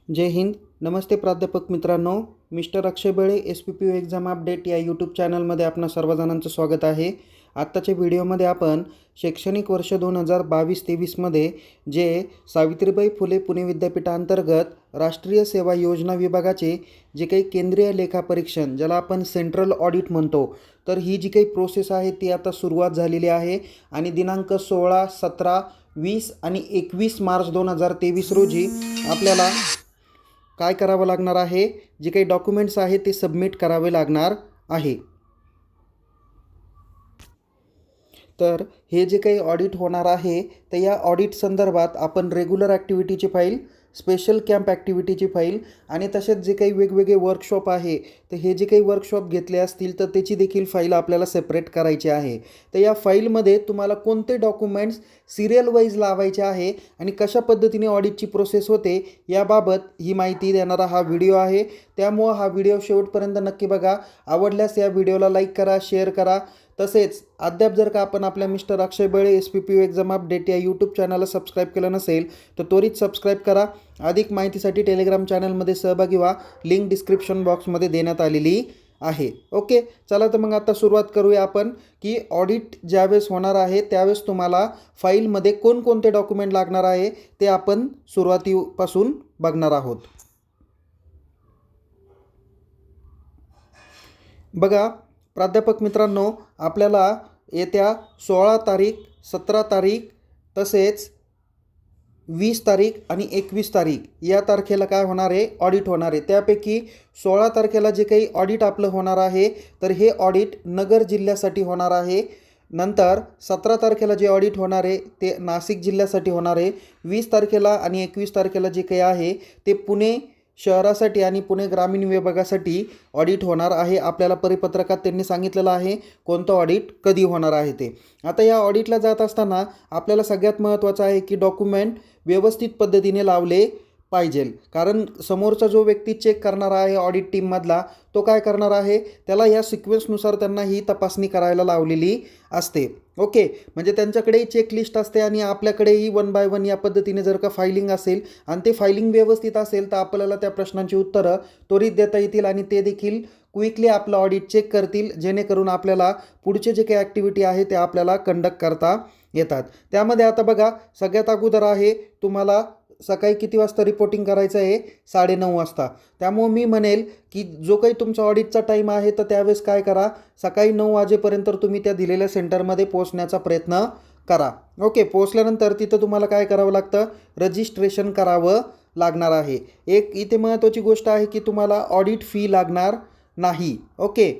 जय हिंद. नमस्ते प्राध्यापक मित्रांनो. मिस्टर अक्षय बळे SPPU exam update या यूट्यूब चॅनलमध्ये आपणा सर्वजणांचं स्वागत आहे. आत्ताच्या व्हिडिओमध्ये आपण शैक्षणिक वर्ष 2022-23मध्ये जे सावित्रीबाई फुले पुणे विद्यापीठांतर्गत राष्ट्रीय सेवा योजना विभागाचे जे काही केंद्रीय लेखापरीक्षण ज्याला आपण सेंट्रल ऑडिट म्हणतो, तर ही जी काही प्रोसेस आहे ती आता सुरुवात झालेली आहे आणि दिनांक 16, 17, 20 आणि 21 मार्च 2023 रोजी आपल्याला काय करावं लागणार आहे, जे काही डॉक्युमेंट्स आहे ते सबमिट करावे लागणार आहे. तर हे जे काही ऑडिट होणार आहे तर या ऑडिट संदर्भात आपण रेग्युलर ॲक्टिव्हिटीची फाईल, स्पेशल कॅम्प ॲक्टिव्हिटीची फाईल आणि तसेच जे काही वेगवेगळे वर्कशॉप आहे तर हे जे काही वर्कशॉप घेतले असतील तर त्याची देखील फाईल आपल्याला सेपरेट करायची आहे. तर या फाईलमध्ये तुम्हाला कोणते डॉक्युमेंट्स सिरियल वाईज लावायचे आहे आणि कशा पद्धतीने ऑडिटची प्रोसेस होते याबाबत ही माहिती देणारा हा व्हिडिओ आहे. त्यामुळं हा व्हिडिओ शेवटपर्यंत नक्की बघा. आवडल्यास या व्हिडिओला लाईक करा, शेअर करा. तसेच अद्याप जर का आपण आपल्या मिस्टर अक्षय बळे SPPU एक्झाम अपडेट या यूट्यूब चॅनलला सबस्क्राईब केलं नसेल तर त्वरित सबस्क्राईब करा. अधिक माहितीसाठी टेलिग्राम चॅनलमध्ये सहभागी व्हा. लिंक डिस्क्रिप्शन बॉक्समध्ये देण्यात आलेली आहे. ओके, चला तर मग आता सुरुवात करूया आपण की ऑडिट ज्यावेळेस होणार आहे त्यावेळेस तुम्हाला फाईलमध्ये कोणकोणते डॉक्युमेंट लागणार आहे ते आपण सुरुवातीपासून बघणार आहोत. बघा प्राध्यापक मित्रांनो, आपल्याला येत्या 16 तारीख, 17 तारीख तसेच 20 तारीख आणि 21 तारीख या तारखेला काय होणार आहे, ऑडिट होणार आहे. त्यापैकी 16 तारखेला जे काही ऑडिट आपलं होणार आहे तर हे ऑडिट नगर जिल्ह्यासाठी होणार आहे. नंतर 17 तारखेला जे ऑडिट होणार आहे ते नाशिक जिल्ह्यासाठी होणार आहे. 20 तारखेला आणि 21 तारखेला जे काही आहे ते पुणे शहरासाठी आणि पुणे ग्रामीण विभागासाठी ऑडिट होणार आहे. आपल्याला परिपत्रकात त्यांनी सांगितलेलं आहे कोणतं ऑडिट कधी होणार आहे ते. आता या ऑडिटला जात असताना आपल्याला सगळ्यात महत्त्वाचं आहे की डॉक्युमेंट व्यवस्थित पद्धतीने लावले पाहिजे. कारण समोरचा जो व्यक्ती चेक करणार आहे ऑडिट टीममधला तो काय करणार आहे, त्याला या सिक्वेन्सनुसार त्यांना ही तपासणी करायला लावलेली असते. ओके, म्हणजे त्यांच्याकडेही चेकलिस्ट असते आणि आपल्याकडेही 1 बाय 1 या पद्धतीने जर का फायलिंग असेल आणि ते फायलिंग व्यवस्थित असेल तर आपल्याला त्या प्रश्नांची उत्तरं त्वरित देता येतील आणि ते देखील क्विकली आपलं ऑडिट चेक करतील, जेणेकरून आपल्याला पुढचे जे काही ॲक्टिव्हिटी आहे ते आपल्याला कंडक्ट करता येतात. त्यामध्ये आता बघा, सगळ्यात अगोदर आहे तुम्हाला सकाळी किती वाजता रिपोर्टिंग करायचं आहे, 9:30 वाजता. त्यामुळं मी म्हणेल की जो काही तुमचा ऑडिटचा टाईम आहे तर त्यावेळेस काय करा, सकाळी 9 वाजेपर्यंत तुम्ही त्या दिलेल्या सेंटरमध्ये पोहोचण्याचा प्रयत्न करा. ओके, पोहोचल्यानंतर तिथं तुम्हाला काय करावं लागतं, रजिस्ट्रेशन करावं लागणार आहे. एक इथे महत्त्वाची गोष्ट आहे की तुम्हाला ऑडिट फी लागणार नाही. ओके,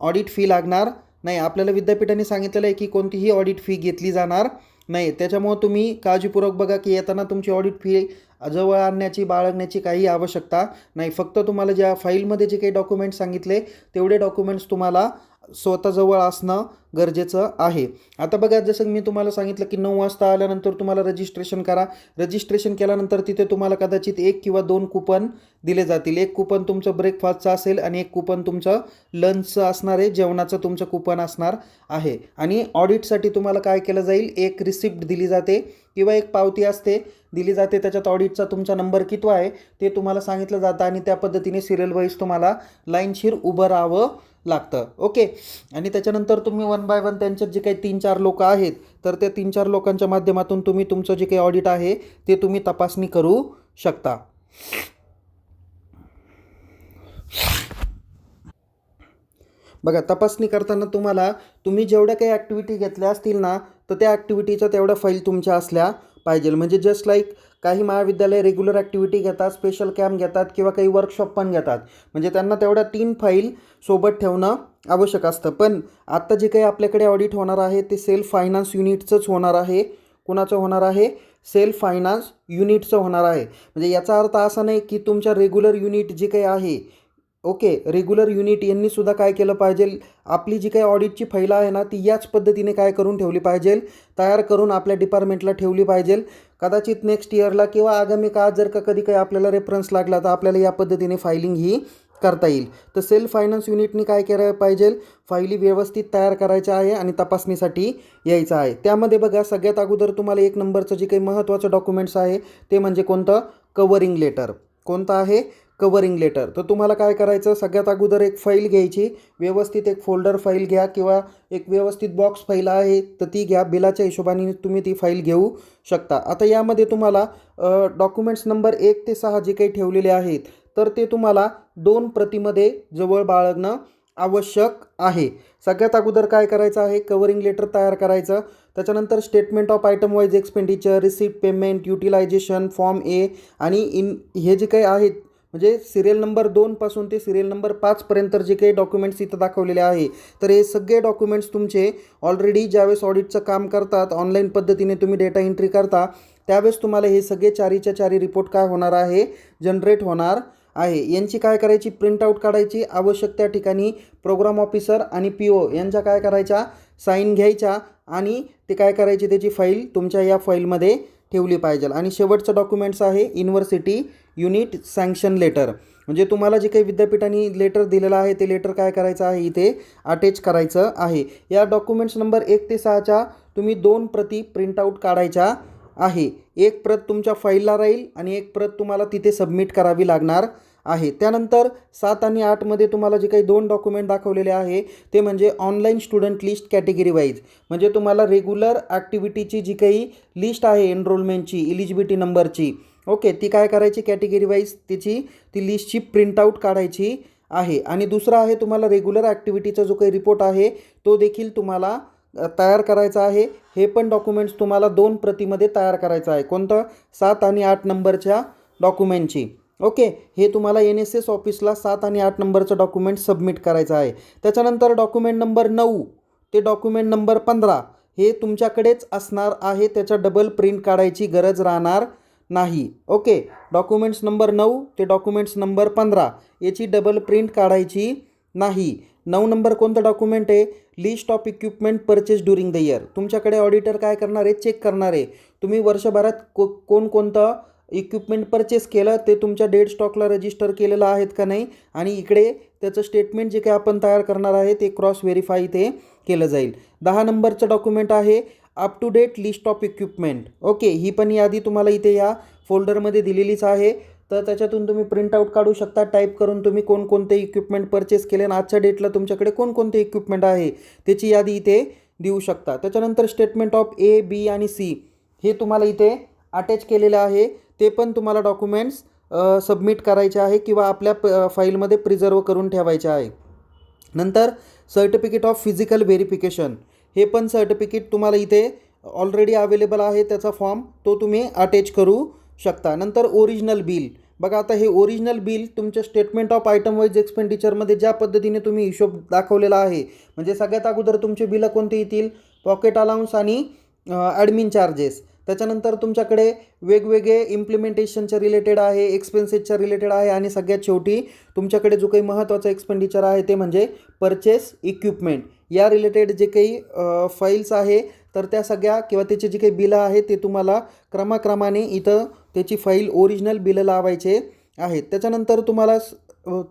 ऑडिट फी लागणार नाही. आपल्याला विद्यापीठाने सांगितलेलं आहे की कोणतीही ऑडिट फी घेतली जाणार नाही. त्याच्यामुळं तुम्ही काळजीपूर्वक बघा की येताना तुमची ऑडिट फी जवळ आणण्याची, बाळगण्याची काही आवश्यकता नाही. फक्त तुम्हाला ज्या फाईलमध्ये जे काही डॉक्युमेंट्स सांगितले तेवढे डॉक्युमेंट्स तुम्हाला स्वतःजवळ असणं गरजेचं आहे. आता बघा, जसं मी तुम्हाला सांगितलं की 9 वाजता आल्यानंतर तुम्हाला रजिस्ट्रेशन करा. रजिस्ट्रेशन केल्यानंतर तिथे तुम्हाला कदाचित 1 किंवा 2 कुपन दिले जातील. एक कुपन तुमचं ब्रेकफास्टचं असेल आणि एक कुपन तुमचं लंचचं असणार आहे, जेवणाचं तुमचं कुपन असणार आहे. आणि ऑडिटसाठी तुम्हाला काय केलं जाईल, एक रिसिप्ट दिली जाते किंवा एक पावती असते दिली जाते. त्याच्यात ऑडिटचा तुमचा नंबर कितवा आहे ते तुम्हाला सांगितलं जातं आणि त्या पद्धतीने सिरियल वाईज तुम्हाला लाईनशीर उभं राहावं लागतं. ओके, आणि त्याच्यानंतर तुम्ही 1 बाय 1 त्यांच्यात जे काही 3-4 लोक आहेत तर त्या 3-4 लोकांच्या माध्यमातून तुम्ही तुमचं जे काही ऑडिट आहे ते तुम्ही तपासणी करू शकता. बघा, तपासणी करताना तुम्ही जेवढ्या काही ॲक्टिव्हिटी घेतल्या असतील ना तर त्या ॲक्टिव्हिटीच्या तेवढ्या फाईल तुमच्या असल्या पाहिजे. म्हणजे जस्ट लाईक काही महाविद्यालय रेग्युलर ॲक्टिव्हिटी घेतात, स्पेशल कॅम्प घेतात किंवा काही वर्कशॉप पण घेतात, म्हणजे त्यांना तेवढ्या 3 फाईल सोबत ठेवणं आवश्यक असतं. पण आत्ता जे काही आपल्याकडे ऑडिट होणार आहे ते सेल्फ फायनान्स युनिटचंच होणार आहे. कुणाचं होणार आहे, सेल्फ फायनान्स युनिटचं होणार आहे. म्हणजे याचा अर्थ असा नाही की तुमच्या रेग्युलर युनिट जे काही आहे, ओके, रेग्युलर युनिट यांनी सुद्धा काय केलं पाहिजे, आपली जी काही ऑडिटची फाईल आहे ना ती याच पद्धतीने काय करून ठेवली पाहिजे, तयार करून आपल्या डिपार्टमेंटला ठेवली पाहिजे. कदाचित नेक्स्ट इयरला किंवा आगामी काळात जर का कधी काही आपल्याला रेफरन्स लागला तर आपल्याला या पद्धतीने फायलिंग ही करता येईल. तर सेल्फ फायनान्स युनिटनी काय करायला पाहिजे, फाईली व्यवस्थित तयार करायच्या आहे आणि तपासणीसाठी यायचं आहे. त्यामध्ये बघा, सगळ्यात अगोदर तुम्हाला 1 नंबरचं जे काही महत्त्वाचं डॉक्युमेंट्स आहे ते म्हणजे कोणतं, कव्हरिंग लेटर. कोणता आहे? Covering letter. तर तुम्हाला काय करायचं, सगळ्यात अगोदर एक फाईल घ्यायची, व्यवस्थित एक फोल्डर फाईल घ्या किंवा एक व्यवस्थित बॉक्स फाईल आहे तर ती घ्या. बिलाच्या हिशोबाने तुम्ही ती फाईल घेऊ शकता. आता यामध्ये तुम्हाला डॉक्युमेंट्स नंबर 1 ते 6 जे काही ठेवलेले आहेत तर ते तुम्हाला 2 प्रतीमध्ये जवळ बाळगणं आवश्यक आहे. सगळ्यात अगोदर काय करायचं आहे, कव्हरिंग लेटर तयार करायचं. त्याच्यानंतर statement of item wise expenditure, receipt, payment, utilisation, form A आणि हे जे काही आहेत म्हणजे सिरियल नंबर 2 पासून ते सिरियल नंबर 5 पर्यंत जे काही डॉक्युमेंट्स इथं दाखवलेले आहे तर हे सगळे डॉक्युमेंट्स तुमचे ऑलरेडी ज्यावेळेस ऑडिटचं काम करतात, ऑनलाईन पद्धतीने तुम्ही डेटा एंट्री करता त्यावेळेस तुम्हाला हे सगळे 4च्या 4 रिपोर्ट काय होणार आहे, जनरेट होणार आहे. यांची काय करायची, प्रिंटआउट काढायची, आवश्यक त्या ठिकाणी प्रोग्राम ऑफिसर आणि PO यांच्या काय करायच्या, साईन घ्यायच्या आणि ते काय करायची, त्याची फाईल तुमच्या या फाईलमध्ये ठेवली पाहिजे. आणि शेवटचं डॉक्युमेंट्स आहे युनिव्हर्सिटी युनिट सँक्शन लेटर. म्हणजे तुम्हाला जे काही विद्यापीठाने लेटर दिलेलं आहे ते लेटर काय करायचं आहे, इथे अटॅच करायचं आहे. या डॉक्युमेंट्स नंबर 1 ते 6च्या तुम्ही 2 प्रती प्रिंटआउट काढायच्या आहे. एक प्रत तुमच्या फाईलला राहील आणि एक प्रत तुम्हाला तिथे सबमिट करावी लागणार आहे. त्यानंतर 7 आणि 8मध्ये तुम्हाला जे काही 2 डॉक्युमेंट दाखवलेले आहे ते म्हणजे online student list category wise. म्हणजे तुम्हाला रेग्युलर ॲक्टिव्हिटीची जी काही लिस्ट आहे एनरोलमेंटची, इलिजिबिलिटी नंबरची, ओके, ती काय करायची, कॅटेगरी वाईज ती लिस्टची प्रिंटआउट काढायची आहे. आणि दुसरा आहे तुम्हाला रेग्युलर ॲक्टिव्हिटीचा जो काही रिपोर्ट आहे तो देखील तुम्हाला तयार करायचा आहे. हे पण डॉक्युमेंट्स तुम्हाला 2 प्रतीमध्ये तयार करायचं आहे. कोणतं? 7 आणि 8 नंबरच्या डॉक्युमेंटची. ओके, हे तुम्हाला NSS ऑफिसला 7 आणि 8 नंबरचं डॉक्युमेंट सबमिट करायचं आहे. त्याच्यानंतर डॉक्युमेंट नंबर 9 ते डॉक्युमेंट नंबर 15 हे तुमच्याकडेच असणार आहे, त्याच्या डबल प्रिंट काढायची गरज राहणार नाही. ओके, डॉक्युमेंट्स नंबर 9 ते डॉक्युमेंट्स नंबर 15 याची डबल प्रिंट काढायची नाही. 9 नंबर कोणतं डॉक्युमेंट आहे, list of equipment purchase during the year. तुमच्याकडे ऑडिटर काय करणार आहे, चेक करणार आहे तुम्ही वर्षभरात कोणकोणतं इक्विपमेंट परचेस केलं ते तुमच्या डेट स्टॉकला रजिस्टर केलेलं आहेत का नाही, आणि इकडे त्याचं स्टेटमेंट जे काही आपण तयार करणार आहे ते क्रॉस व्हेरीफाय ते केलं जाईल. 10 नंबरचं डॉक्युमेंट आहे up to date list of equipment. Okay, ही पण यादी तुम्हाला इथे या फोल्डरमध्ये दिलेलीच आहे. तर त्याच्यातून तुम्ही प्रिंटआउट काढू शकता, टाईप करून तुम्ही कोणकोणते इक्विपमेंट परचेस केले आणि आजच्या डेटला तुमच्याकडे कोणकोणते इक्विपमेंट आहे त्याची यादी इथे देऊ शकता. त्याच्यानंतर स्टेटमेंट ऑफ A, B आणि C हे तुम्हाला इथे अटॅच केलेलं आहे. ते पण तुम्हाला डॉक्युमेंट्स सबमिट करायचे आहे किंवा आपल्या फाईलमध्ये प्रिझर्व करून ठेवायचे आहे. नंतर सर्टिफिकेट ऑफ फिजिकल व्हेरिफिकेशन हे पण सर्टिफिकेट तुम्हाला इथे ऑलरेडी अवेलेबल आहे, त्याचा फॉर्म तो तुम्ही अटॅच करू शकता. नंतर ओरिजिनल बिल. बघा, आता हे ओरिजिनल बिल तुमच्या स्टेटमेंट ऑफ आयटम वाईज एक्सपेंडिचरमध्ये ज्या पद्धतीने तुम्ही हिशोब दाखवलेला आहे, म्हणजे सगळ्यात अगोदर तुमचे बिलं कोणते येतील, पॉकेट अलाउन्स आणि ॲडमिन चार्जेस. त्याच्यानंतर तुमच्याकडे वेगवेगळे इम्प्लिमेंटेशनच्या रिलेटेड आहे, एक्सपेन्सेसच्या रिलेटेड आहे आणि सगळ्यात शेवटी तुमच्याकडे जो काही महत्त्वाचा एक्सपेंडिचर आहे ते म्हणजे परचेस इक्विपमेंट. या रिलेटेड जे काही फाईल्स आहे तर त्या सगळ्या किंवा त्याचे जे काही बिलं आहे ते तुम्हाला क्रमाक्रमाने इथं त्याची फाईल ओरिजिनल बिलं लावायचे आहेत. त्याच्यानंतर तुम्हाला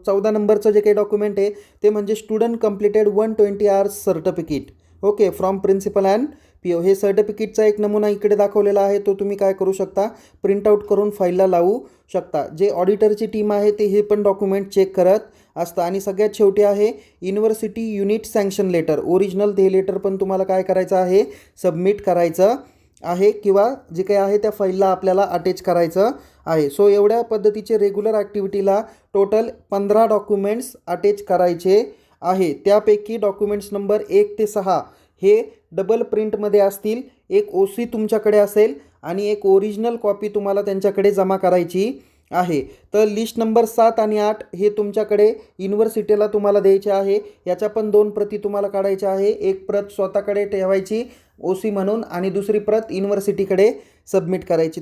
14 नंबरचं जे काही डॉक्युमेंट आहे ते म्हणजे student completed 120 hours certificate. Okay, from principal and PO. हे सर्टिफिकेटचा एक नमुना इकडे दाखवलेला आहे, तो तुम्ही काय करू शकता, प्रिंटआउट करून फाईलला लावू शकता. जे ऑडिटरची टीम आहे ते हे पण डॉक्युमेंट चेक करत असतं. आणि सगळ्यात शेवटी आहे university unit sanction letter. Original ते लेटर पण तुम्हाला काय करायचं आहे, सबमिट करायचं आहे किंवा जे काही आहे त्या फाईलला आपल्याला अटॅच करायचं आहे. सो एवढ्या पद्धतीचे रेग्युलर ॲक्टिव्हिटीला टोटल 15 डॉक्युमेंट्स अटॅच करायचे आहे. त्यापैकी डॉक्युमेंट्स नंबर 1 ते 6 हे डबल प्रिंटमध्ये असतील. एक OC तुमच्याकडे असेल आणि एक ओरिजिनल कॉपी तुम्हाला त्यांच्याकडे जमा करायची आहे. तर लिस्ट नंबर 7 आणि 8 हे तुमच्याकडे युनिव्हर्सिटीला तुम्हाला द्यायचे आहे. याच्या पण 2 प्रती तुम्हाला काढायच्या आहे. एक प्रत स्वतःकडे ठेवायची OC म्हणून आणि दुसरी प्रत युनिव्हर्सिटीकडे सबमिट करायची.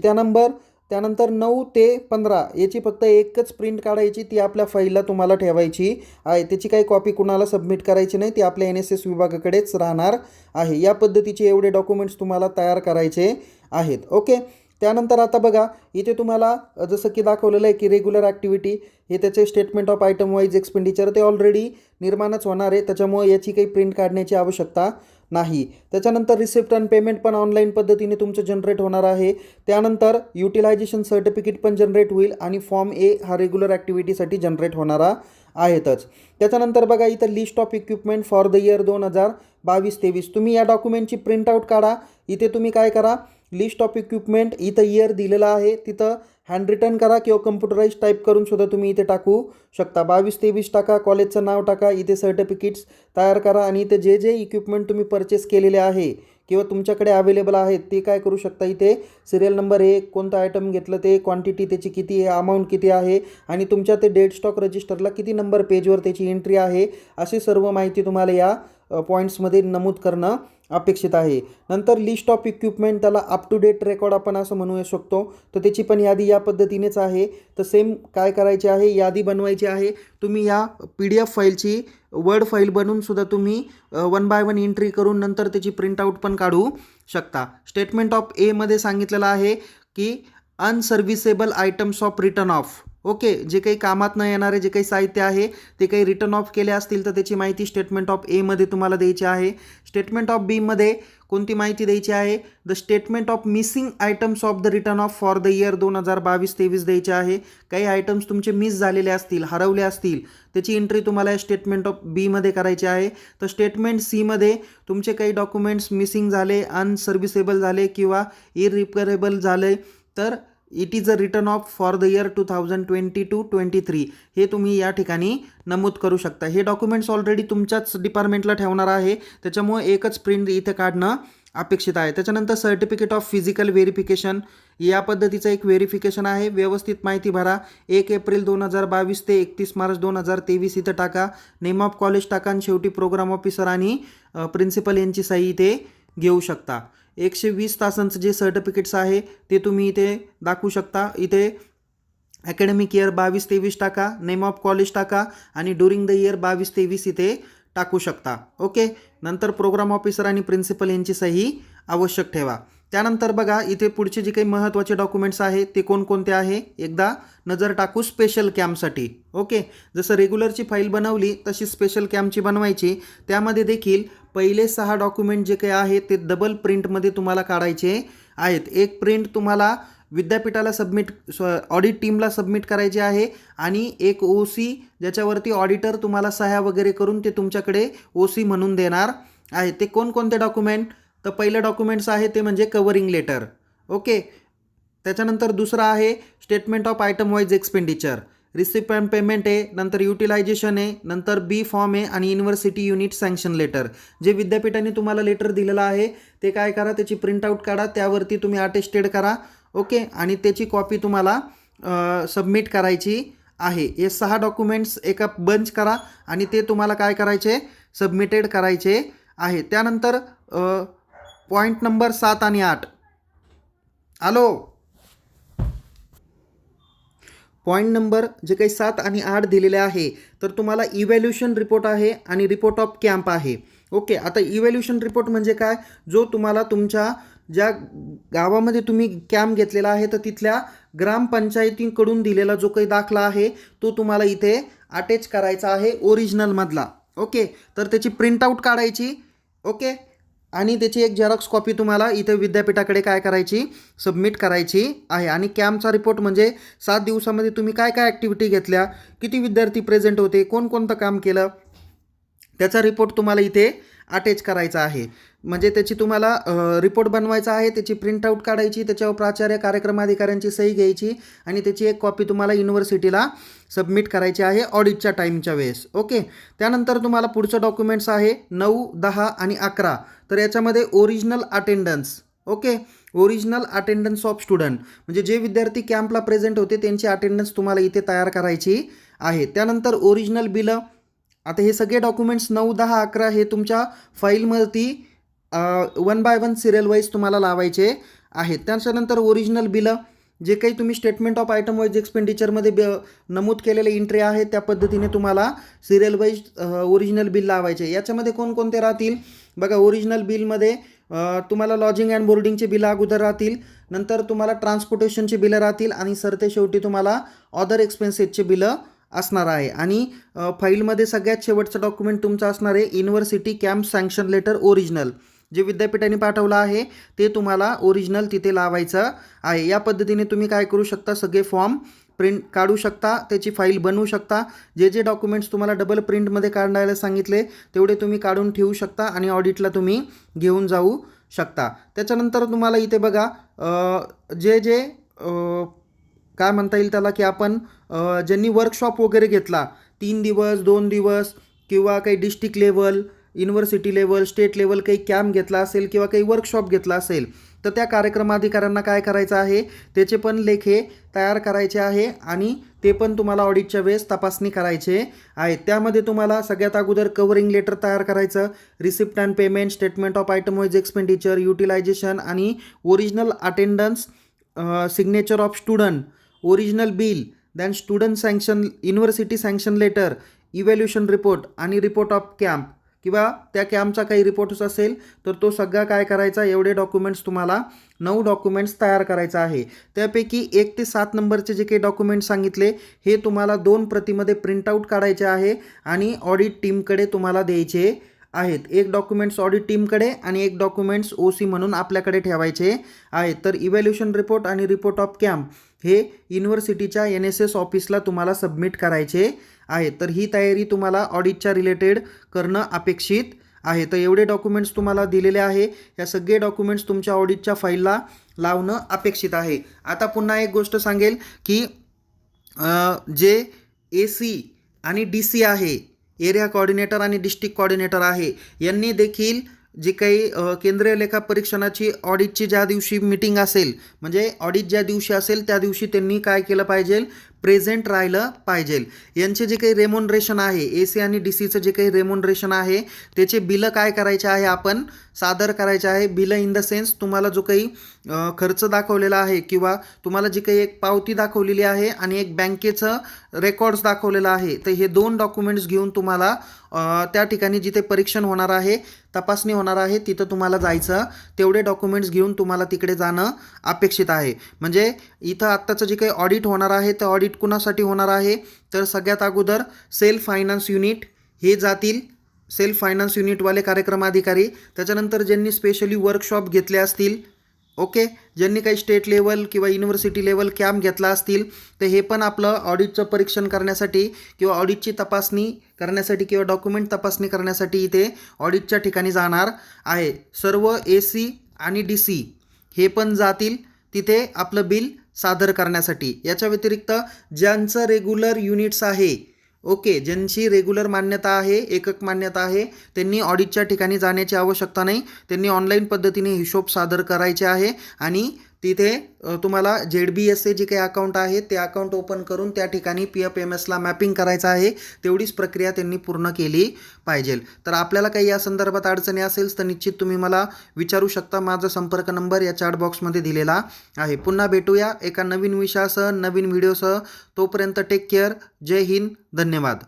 त्यानंतर 9 ते 15 याची फक्त एकच प्रिंट काढायची, ती आपल्या फाईलला तुम्हाला ठेवायची आहे. त्याची काही कॉपी कुणाला सबमिट करायची नाही, ती आपल्या NSS विभागाकडेच राहणार आहे. या पद्धतीचे एवढे डॉक्युमेंट्स तुम्हाला तयार करायचे आहेत. ओके, त्यानंतर आता बघा इथे तुम्हाला जसं की दाखवलेलं आहे की रेग्युलर ॲक्टिव्हिटी हे त्याचे statement of item wise expenditure ते ऑलरेडी निर्माणच होणार आहे, त्याच्यामुळे याची काही प्रिंट काढण्याची आवश्यकता नाही. त्याच्यानंतर रिसिप्ट आणि पेमेंट पण ऑनलाईन पद्धतीने तुमचं जनरेट होणार आहे. त्यानंतर युटिलायझेशन सर्टिफिकेट पण जनरेट होईल आणि फॉर्म ए हा रेग्युलर ॲक्टिव्हिटीसाठी जनरेट होणारा आहेतच. त्याच्यानंतर बघा इथं list of equipment for the year 2022-23 तुम्ही या डॉक्युमेंटची प्रिंटआउट काढा. इथे तुम्ही काय करा, लिस्ट ऑफ इक्विपमेंट इथं इयर दिलेला आहे, तिथं हँड रिटन करा किंवा कम्प्युटराईज टाईप करून सुद्धा तुम्ही इथे टाकू शकता. 22-23 टाका, कॉलेजचं नाव टाका, इथे सर्टिफिकेट्स तयार करा आणि इथे जे जे इक्विपमेंट तुम्ही परचेस केलेले आहे किंवा तुमच्याकडे अवेलेबल आहेत ते काय करू शकता, इथे सिरियल नंबर 1, कोणतं आयटम घेतलं ते, क्वांटिटी त्याची किती आहे, अमाऊंट किती आहे आणि तुमच्या ते डेट स्टॉक रजिस्टरला किती नंबर पेजवर त्याची एंट्री आहे, अशी सर्व माहिती तुम्हाला या पॉईंट्समध्ये नमूद करणं अपेक्षित आहे. नंतर लिस्ट ऑफ इक्विपमेंट, त्याला अप टू डेट रेकॉर्ड आपण असं म्हणू शकतो, तर त्याची पण यादी या पद्धतीनेच आहे. तर सेम काय करायचे आहे, यादी बनवायची आहे. तुम्ही या PDF फाईलची वर्ड फाईल बनवून सुद्धा तुम्ही 1 बाय 1 एंट्री करून नंतर त्याची प्रिंटआउट पण काढू शकता. स्टेटमेंट ऑफ एमध्ये सांगितलेलं आहे की unserviceable items of return of. Okay, जे काही कामात न येणारे जे काही साहित्य आहे ते काही रिटर्न ऑफ केले असतील तर त्याची माहिती स्टेटमेंट ऑफ एमध्ये तुम्हाला द्यायची आहे. स्टेटमेंट ऑफ बीमध्ये कोणती माहिती द्यायची आहे, the statement of missing items of the return of for the year 2022-23 द्यायचे आहे. काही आयटम्स तुमचे मिस झालेले असतील, हरवले असतील, त्याची एंट्री तुम्हाला या स्टेटमेंट ऑफ बीमध्ये करायची आहे. तर स्टेटमेंट सीमध्ये तुमचे काही डॉक्युमेंट्स मिसिंग झाले, अनसर्व्हिसेबल झाले किंवा इरिपेरेबल झाले तर it is a return of for the year 2022-23 हे तुम्ही या ठिकाणी नमूद करू शकता. हे डॉक्युमेंट्स ऑलरेडी तुमच्याच डिपार्टमेंटला ठेवणार आहे, त्याच्यामुळे एकच प्रिंट इथे काढणं अपेक्षित आहे. त्याच्यानंतर सर्टिफिकेट ऑफ फिजिकल व्हेरिफिकेशन या पद्धतीचं एक व्हेरिफिकेशन आहे. व्यवस्थित माहिती भरा. 1 एप्रिल 2022 ते 31 मार्च 2023 इथं टाका. नेम ऑफ कॉलेज टाका आणि शेवटी प्रोग्राम ऑफिसर आणि प्रिन्सिपल यांची सही इथे घेऊ शकता. 120 तासांचं जे सर्टिफिकेट्स आहे ते तुम्ही इथे दाखवू शकता. इथे अकॅडमिक इयर 22-23 टाका, नेम ऑफ कॉलेज टाका आणि ड्युरिंग द इयर 22-23 इथे टाकू शकता. ओके, नंतर प्रोग्राम ऑफिसर आणि प्रिन्सिपल यांची सही आवश्यक ठेवा. त्यानंतर बघा इथे पुढचे जे काही महत्त्वाचे डॉक्युमेंट्स आहेत ते कोणकोणते आहे एकदा नजर टाकू स्पेशल कॅम्पसाठी. ओके, जसं रेग्युलरची फाईल बनवली तशी स्पेशल कॅम्पची बनवायची. त्यामध्ये देखील पहिले 6 डॉक्युमेंट जे काही आहेत ते डबल प्रिंटमध्ये तुम्हाला काढायचे आहेत. एक प्रिंट तुम्हाला विद्यापीठाला सबमिट ऑडिट टीमला सबमिट करायची आहे आणि एक OC ज्याच्यावरती ऑडिटर तुम्हाला सह्या वगैरे करून ते तुमच्याकडे OC म्हणून देणार आहे. ते कोणकोणते डॉक्युमेंट, तर पहिलं डॉक्युमेंट्स आहे ते म्हणजे कव्हरिंग लेटर. ओके, त्याच्यानंतर दुसरं आहे statement of item wise expenditure, receipt and payment आहे, नंतर युटिलायझेशन आहे, नंतर बी फॉर्म आहे आणि युनिव्हर्सिटी युनिट सँक्शन लेटर. जे विद्यापीठाने तुम्हाला लेटर दिलेलं आहे ते काय करा, त्याची प्रिंटआउट काढा, त्यावरती तुम्ही अटेस्टेड करा. ओके, आणि त्याची कॉपी तुम्हाला सबमिट करायची आहे. हे 6 डॉक्युमेंट्स एका बंच करा आणि ते तुम्हाला काय करायचे, सबमिटेड करायचे आहे. त्यानंतर पॉईंट नंबर 7 आणि 8 आलो. पॉईंट नंबर जे काही 7 आणि 8 दिलेले आहे तर तुम्हाला इव्हॅल्युशन रिपोर्ट आहे आणि रिपोर्ट ऑफ कॅम्प आहे. ओके, आता इव्हॅल्युशन रिपोर्ट म्हणजे काय, जो तुम्हाला तुमच्या ज्या गावामध्ये तुम्ही कॅम्प घेतलेला आहे तर तिथल्या ग्रामपंचायतीकडून दिलेला जो काही दाखला आहे तो तुम्हाला इथे अटॅच करायचा आहे ओरिजिनलमधला. ओके, तर त्याची प्रिंटआउट काढायची. ओके, आणि त्याची एक झेरॉक्स कॉपी तुम्हाला इथे विद्यापीठाकडे काय करायची, सबमिट करायची आहे. आणि कॅम्पचा रिपोर्ट म्हणजे 7 दिवसामध्ये तुम्ही काय काय ॲक्टिव्हिटी घेतल्या, किती विद्यार्थी प्रेझेंट होते, कोणकोणतं काम केलं, त्याचा रिपोर्ट तुम्हाला इथे अटॅच करायचा आहे. म्हणजे त्याची तुम्हाला रिपोर्ट बनवायचा आहे, त्याची प्रिंटआउट काढायची, त्याच्यावर प्राचार्य कार्यक्रम अधिकाऱ्यांची सही घ्यायची आणि त्याची एक कॉपी तुम्हाला युनिव्हर्सिटीला सबमिट करायची आहे ऑडिटच्या टाईमच्या वेळेस. ओके, त्यानंतर तुम्हाला पुढचं डॉक्युमेंट्स आहे 9, 10 आणि 11. तर याच्यामध्ये original attendance. Okay, original attendance of student म्हणजे जे विद्यार्थी कॅम्पला प्रेझेंट होते त्यांची अटेंडन्स तुम्हाला इथे तयार करायची आहे. त्यानंतर ओरिजिनल बिलं. आता हे सगळे डॉक्युमेंट्स 9, 10, 11 हे तुमच्या फाईलवरती 1 बाय 1 सिरियल वाईज तुम्हाला लावायचे आहेत. त्याच्यानंतर ओरिजिनल बिलं जे काही तुम्ही स्टेटमेंट ऑफ आयटम वाईज एक्सपेंडिचरमध्ये नमूद केलेले एंट्री आहे त्या पद्धतीने तुम्हाला सिरियल वाईज ओरिजिनल बिल लावायचे. याच्यामध्ये कोणकोणते राहतील बघा, ओरिजिनल बिलमध्ये तुम्हाला लॉजिंग अँड बोर्डिंगचे बिलं अगोदर राहतील, नंतर तुम्हाला ट्रान्सपोर्टेशनचे बिलं राहतील आणि सरते शेवटी तुम्हाला अदर एक्सपेन्सेसचे बिलं असणार आहे. आणि फाईलमध्ये सगळ्यात शेवटचं डॉक्युमेंट तुमचं असणार आहे university camp sanction letter original, जे विद्यापीठाने पाठवलं आहे ते तुम्हाला ओरिजिनल तिथे लावायचं आहे. या पद्धतीने तुम्ही काय करू शकता, सगळे फॉर्म प्रिंट काढू शकता, त्याची फाईल बनवू शकता. जे जे डॉक्युमेंट्स तुम्हाला डबल प्रिंटमध्ये काढायला सांगितले तेवढे तुम्ही काढून ठेवू शकता आणि ऑडिटला तुम्ही घेऊन जाऊ शकता. त्याच्यानंतर तुम्हाला इथे बघा जे जे काय म्हणता येईल त्याला, की आपण ज्यांनी वर्कशॉप वगैरे घेतला 3 दिवस 2 दिवस किंवा काही district level, university level, state level काही कॅम्प घेतला असेल किंवा काही वर्कशॉप घेतला असेल तर त्या कार्यक्रमाधिकाऱ्यांना काय करायचं आहे, त्याचे पण लेखे तयार करायचे आहे आणि ते पण तुम्हाला ऑडिटच्या वेळेस तपासणी करायचे आहे. त्यामध्ये तुम्हाला सगळ्यात अगोदर कव्हरिंग लेटर तयार करायचं, receipt and payment, statement of item wise expenditure, utilisation आणि original attendance, signature of student, original bill, then student sanction, university sanction letter, evaluation report आणि रिपोर्ट ऑफ कॅम्प किंवा त्या कॅम्पचा काही रिपोर्ट्स असेल तर तो सगळा काय करायचा, एवढे डॉक्युमेंट्स तुम्हाला 9 डॉक्युमेंट्स तयार करायचं आहे. त्यापैकी 1 ते 7 नंबरचे जे काही डॉक्युमेंट्स सांगितले हे तुम्हाला 2 प्रतीमध्ये प्रिंटआउट काढायचे आहे आणि ऑडिट टीमकडे तुम्हाला द्यायचे आहेत. एक डॉक्युमेंट्स ऑडिट टीमकडे आणि एक डॉक्युमेंट्स OC म्हणून आपल्याकडे ठेवायचे आहेत. तर इव्हॅल्युएशन रिपोर्ट आणि रिपोर्ट ऑफ कॅम्प हे युनिव्हर्सिटीच्या NSS ऑफिसला तुम्हाला सबमिट करायचे आहे. तर ही तयारी तुम्हाला ऑडिटच्या रिलेटेड करणं अपेक्षित आहे. तर एवढे डॉक्युमेंट्स तुम्हाला दिलेले आहे. या सगळे डॉक्युमेंट्स तुमच्या ऑडिटच्या फाईलला लावणं अपेक्षित आहे. आता पुन्हा एक गोष्ट सांगेल की जे AC आणि DC आहे, एरिया कोऑर्डिनेटर आणि डिस्ट्रिक्ट कोऑर्डिनेटर आहे, यांनी देखील जी काही केंद्रीय लेखा परीक्षणाची ऑडिटची ज्या दिवशी मीटिंग असेल, म्हणजे ऑडिट ज्या दिवशी असेल त्या दिवशी त्यांनी काय केलं पाहिजे, प्रेझेंट राहिलं पाहिजे. यांचे जे काही रेम्युनरेशन आहे, AC आणि DCचं जे काही रेम्युनरेशन आहे त्याचे बिलं काय करायचे आहे, आपण सादर करायचे आहे. बिलं इन द सेन्स तुम्हाला जो काही खर्च दाखवलेला आहे किंवा तुम्हाला जी काही एक पावती दाखवलेली आहे आणि एक बँकेचं रेकॉर्ड्स दाखवलेलं आहे, तर हे 2 डॉक्युमेंट्स घेऊन तुम्हाला त्या ठिकाणी जिथे परीक्षण होणार आहे, तपासणी होणार आहे, तिथं तुम्हाला जायचं. तेवढे डॉक्युमेंट्स घेऊन तुम्हाला तिकडे जाणं अपेक्षित आहे. म्हणजे इथं आत्ताचं जे काही ऑडिट होणार आहे तर ऑडिट कुणासाठी होणार आहे, तर सगळ्यात अगोदर सेल्फ फायनान्स युनिट हे जातील, सेल्फ फायनान्स युनिटवाले कार्यक्रम अधिकारी. त्याच्यानंतर ज्यांनी स्पेशली वर्कशॉप घेतले असतील, ओके, ज्यांनी काही स्टेट लेवल किंवा युनिव्हर्सिटी लेवल कॅम्प घेतला असतील तर हे पण आपलं ऑडिटचं परीक्षण करण्यासाठी किंवा ऑडिटची तपासणी करण्यासाठी किंवा डॉक्युमेंट तपासणी करण्यासाठी इथे ऑडिटच्या ठिकाणी जाणार आहे. सर्व AC आणि DC हे पण जातील तिथे आपलं बिल सादर करण्यासाठी. याच्या व्यतिरिक्त ज्यांचं रेग्युलर युनिट्स आहे, ओके, ज्यांची रेग्युलर मान्यता आहे, एकक मान्यता आहे, त्यांनी ऑडिटच्या ठिकाणी जाण्याची आवश्यकता नाही. त्यांनी ऑनलाईन पद्धतीने हिशोब सादर करायचे आहे आणि तिथे तुम्हाला ZBSचे जे काही अकाउंट आहे ते अकाउंट ओपन करून त्या ठिकाणी PFMSला मॅपिंग करायचं आहे. तेवढीच प्रक्रिया त्यांनी पूर्ण केली पाहिजे. तर आपल्याला काही या संदर्भात अडचणी असेल तर निश्चित तुम्ही मला विचारू शकता. माझा संपर्क नंबर या चॅट बॉक्समध्ये दिलेला आहे. पुन्हा भेटूया एका नवीन विषयासह, नवीन व्हिडिओसह. तोपर्यंत टेक केअर. जय हिंद. धन्यवाद.